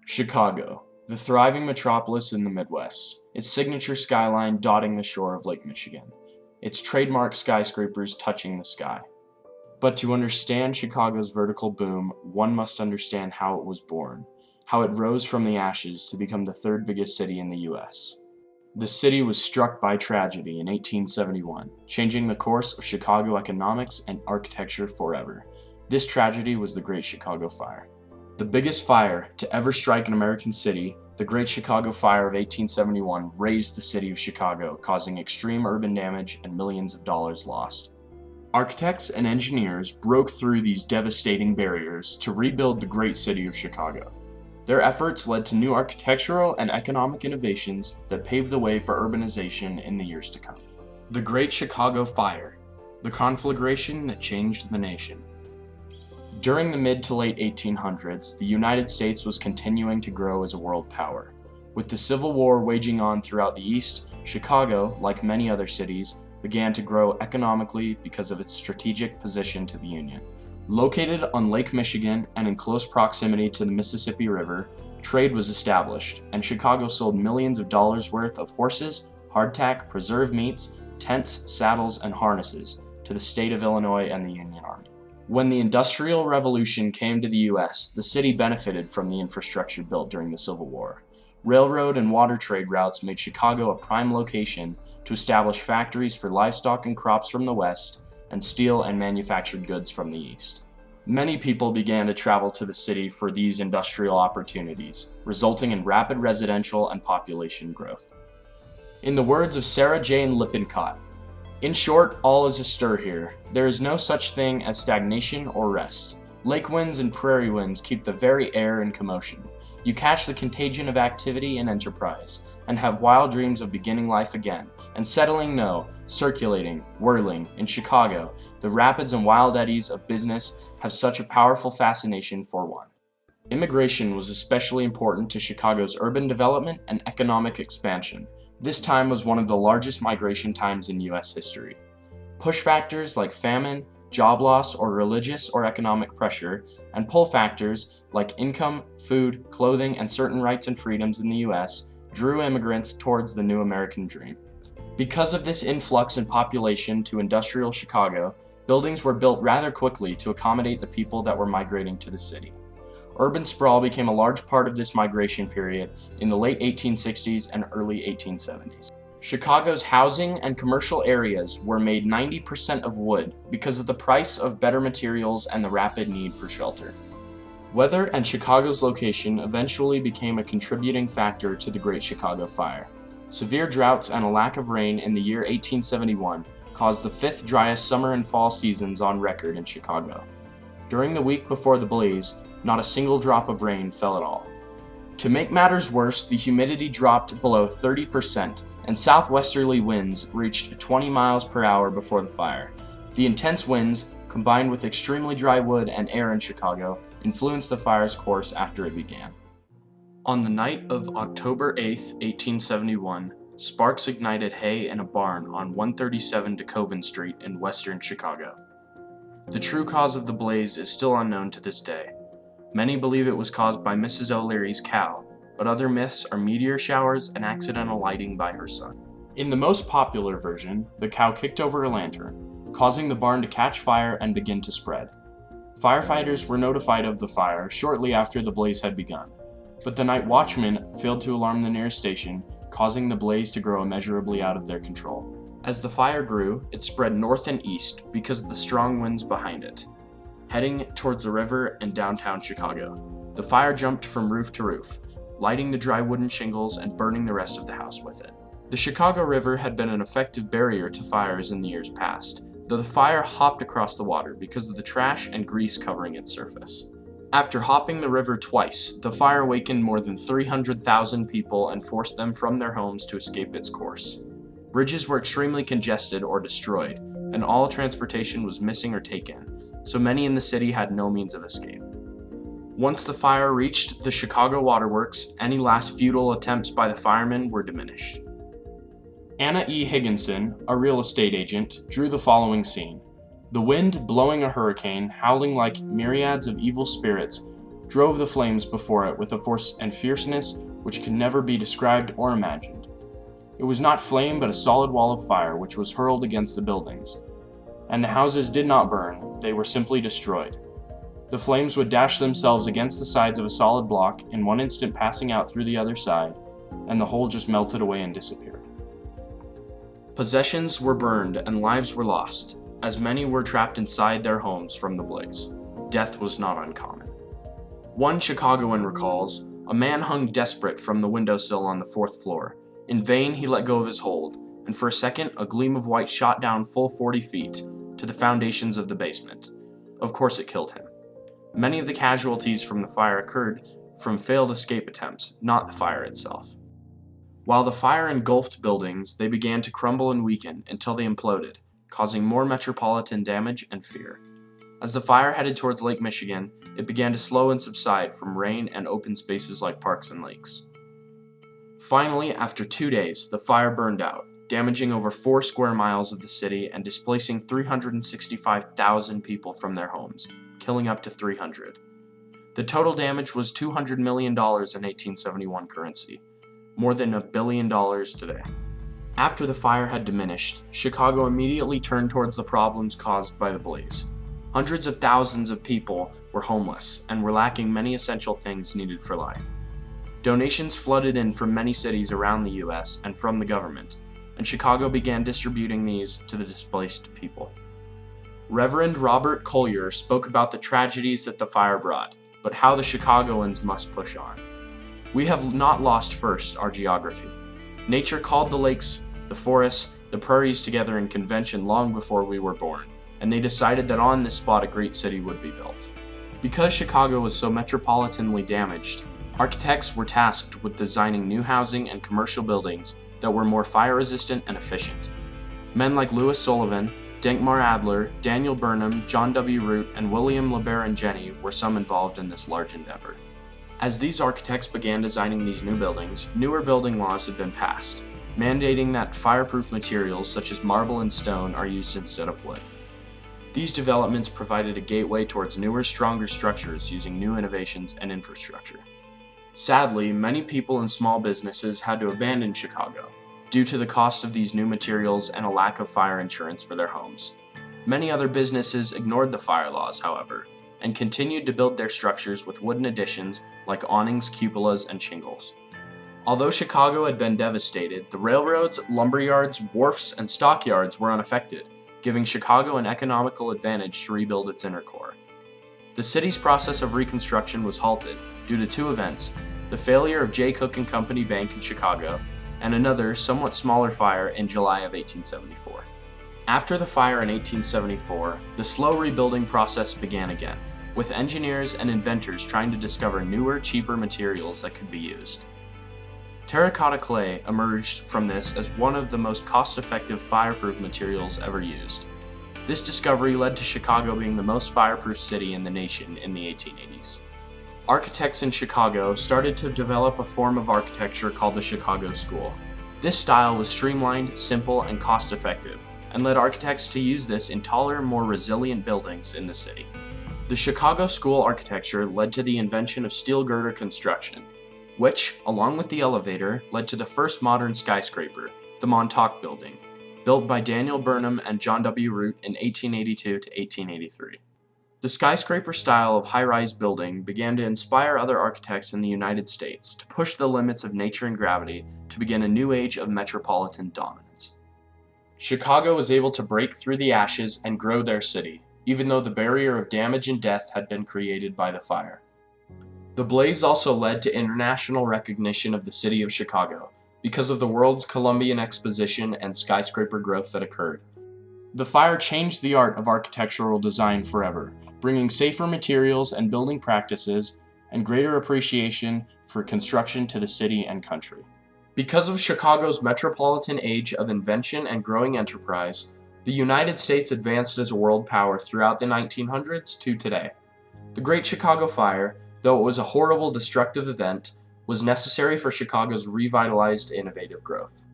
Chicago, the thriving metropolis in the Midwest, its signature skyline dotting the shore of Lake Michigan, its trademark skyscrapers touching the sky. But to understand Chicago's vertical boom, one must understand how it was born, how it rose from the ashes to become the third biggest city in the U.S. The city was struck by tragedy in 1871, changing the course of Chicago economics and architecture forever. This tragedy was the Great Chicago Fire. The biggest fire to ever strike an American city, the Great Chicago Fire of 1871 razed the city of Chicago, causing extreme urban damage and millions of dollars lost. Architects and engineers broke through these devastating barriers to rebuild the great city of Chicago. Their efforts led to new architectural and economic innovations that paved the way for urbanization in the years to come. The Great Chicago Fire, the conflagration that changed the nation. During the mid to late 1800s, the United States was continuing to grow as a world power. With the Civil War waging on throughout the East, Chicago, like many other cities, began to grow economically because of its strategic position to the Union. Located on Lake Michigan and in close proximity to the Mississippi River, trade was established, and Chicago sold millions of dollars worth of horses, hardtack, preserved meats, tents, saddles, and harnesses to the state of Illinois and the Union Army. When the Industrial Revolution came to the U.S., the city benefited from the infrastructure built during the Civil War. Railroad and water trade routes made Chicago a prime location to establish factories for livestock and crops from the West, and steel and manufactured goods from the East. Many people began to travel to the city for these industrial opportunities, resulting in rapid residential and population growth. In the words of Sarah Jane Lippincott, "In short, all is astir here. There is no such thing as stagnation or rest. Lake winds and prairie winds keep the very air in commotion. You catch the contagion of activity and enterprise, and have wild dreams of beginning life again, and settling circulating, whirling. In Chicago, the rapids and wild eddies of business have such a powerful fascination for one." Immigration was especially important to Chicago's urban development and economic expansion. This time was one of the largest migration times in U.S. history. Push factors like famine, job loss, or religious or economic pressure, and pull factors like income, food, clothing, and certain rights and freedoms in the U.S. drew immigrants towards the new American dream. Because of this influx in population to industrial Chicago, buildings were built rather quickly to accommodate the people that were migrating to the city. Urban sprawl became a large part of this migration period in the late 1860s and early 1870s. Chicago's housing and commercial areas were made 90% of wood because of the price of better materials and the rapid need for shelter. Weather and Chicago's location eventually became a contributing factor to the Great Chicago Fire. Severe droughts and a lack of rain in the year 1871 caused the fifth driest summer and fall seasons on record in Chicago. During the week before the blaze, not a single drop of rain fell at all. To make matters worse, the humidity dropped below 30%, and southwesterly winds reached 20 miles per hour before the fire. The intense winds, combined with extremely dry wood and air in Chicago, influenced the fire's course after it began. On the night of October 8, 1871, sparks ignited hay in a barn on 137 DeKoven Street in western Chicago. The true cause of the blaze is still unknown to this day. Many believe it was caused by Mrs. O'Leary's cow, but other myths are meteor showers and accidental lighting by her son. In the most popular version, the cow kicked over a lantern, causing the barn to catch fire and begin to spread. Firefighters were notified of the fire shortly after the blaze had begun, but the night watchman failed to alarm the nearest station, causing the blaze to grow immeasurably out of their control. As the fire grew, it spread north and east because of the strong winds behind it. Heading towards the river and downtown Chicago, the fire jumped from roof to roof, lighting the dry wooden shingles and burning the rest of the house with it. The Chicago River had been an effective barrier to fires in the years past, though the fire hopped across the water because of the trash and grease covering its surface. After hopping the river twice, the fire awakened more than 300,000 people and forced them from their homes to escape its course. Bridges were extremely congested or destroyed, and all transportation was missing or taken, so many in the city had no means of escape. Once the fire reached the Chicago waterworks, any last futile attempts by the firemen were diminished. Anna E. Higginson, a real estate agent, drew the following scene. The wind blowing a hurricane, howling like myriads of evil spirits, drove the flames before it with a force and fierceness which could never be described or imagined. It was not flame but a solid wall of fire which was hurled against the buildings. And the houses did not burn, they were simply destroyed. The flames would dash themselves against the sides of a solid block, in one instant passing out through the other side, and the whole just melted away and disappeared. Possessions were burned and lives were lost, as many were trapped inside their homes from the blaze. Death was not uncommon. One Chicagoan recalls, a man hung desperate from the windowsill on the 4th floor. In vain he let go of his hold, and for a second a gleam of white shot down full 40 feet to the foundations of the basement. Of course it killed him. Many of the casualties from the fire occurred from failed escape attempts, not the fire itself. While the fire engulfed buildings, they began to crumble and weaken until they imploded, causing more metropolitan damage and fear. As the fire headed towards Lake Michigan, it began to slow and subside from rain and open spaces like parks and lakes. Finally, after 2 days, the fire burned out, damaging over 4 square miles of the city and displacing 365,000 people from their homes, killing up to 300. The total damage was $200 million in 1871 currency, more than $1 billion today. After the fire had diminished, Chicago immediately turned towards the problems caused by the blaze. Hundreds of thousands of people were homeless and were lacking many essential things needed for life. Donations flooded in from many cities around the U.S. and from the government, and Chicago began distributing these to the displaced people. Reverend Robert Collier spoke about the tragedies that the fire brought, but how the Chicagoans must push on. We have not lost first our geography. Nature called the lakes, the forests, the prairies together in convention long before we were born, and they decided that on this spot a great city would be built. Because Chicago was so metropolitanly damaged, architects were tasked with designing new housing and commercial buildings that were more fire-resistant and efficient. Men like Louis Sullivan, Dankmar Adler, Daniel Burnham, John W. Root, and William LeBaron-Jenney were some involved in this large endeavor. As these architects began designing these new buildings, newer building laws had been passed, mandating that fireproof materials such as marble and stone are used instead of wood. These developments provided a gateway towards newer, stronger structures using new innovations and infrastructure. Sadly, many people and small businesses had to abandon Chicago due to the cost of these new materials and a lack of fire insurance for their homes. Many other businesses ignored the fire laws, however, and continued to build their structures with wooden additions like awnings, cupolas, and shingles. Although Chicago had been devastated, the railroads, lumberyards, wharfs, and stockyards were unaffected, giving Chicago an economical advantage to rebuild its inner core. The city's process of reconstruction was halted due to 2 events: the failure of J. Cook & Company Bank in Chicago, and another, somewhat smaller fire in July of 1874. After the fire in 1874, the slow rebuilding process began again, with engineers and inventors trying to discover newer, cheaper materials that could be used. Terracotta clay emerged from this as one of the most cost-effective fireproof materials ever used. This discovery led to Chicago being the most fireproof city in the nation in the 1880s. Architects in Chicago started to develop a form of architecture called the Chicago School. This style was streamlined, simple, and cost-effective, and led architects to use this in taller, more resilient buildings in the city. The Chicago School architecture led to the invention of steel girder construction, which, along with the elevator, led to the first modern skyscraper, the Montauk Building, built by Daniel Burnham and John W. Root in 1882 to 1883. The skyscraper style of high-rise building began to inspire other architects in the United States to push the limits of nature and gravity to begin a new age of metropolitan dominance. Chicago was able to break through the ashes and grow their city, even though the barrier of damage and death had been created by the fire. The blaze also led to international recognition of the city of Chicago because of the World's Columbian Exposition and skyscraper growth that occurred. The fire changed the art of architectural design forever, bringing safer materials and building practices and greater appreciation for construction to the city and country. Because of Chicago's metropolitan age of invention and growing enterprise, the United States advanced as a world power throughout the 1900s to today. The Great Chicago Fire, though it was a horrible, destructive event, was necessary for Chicago's revitalized, innovative growth.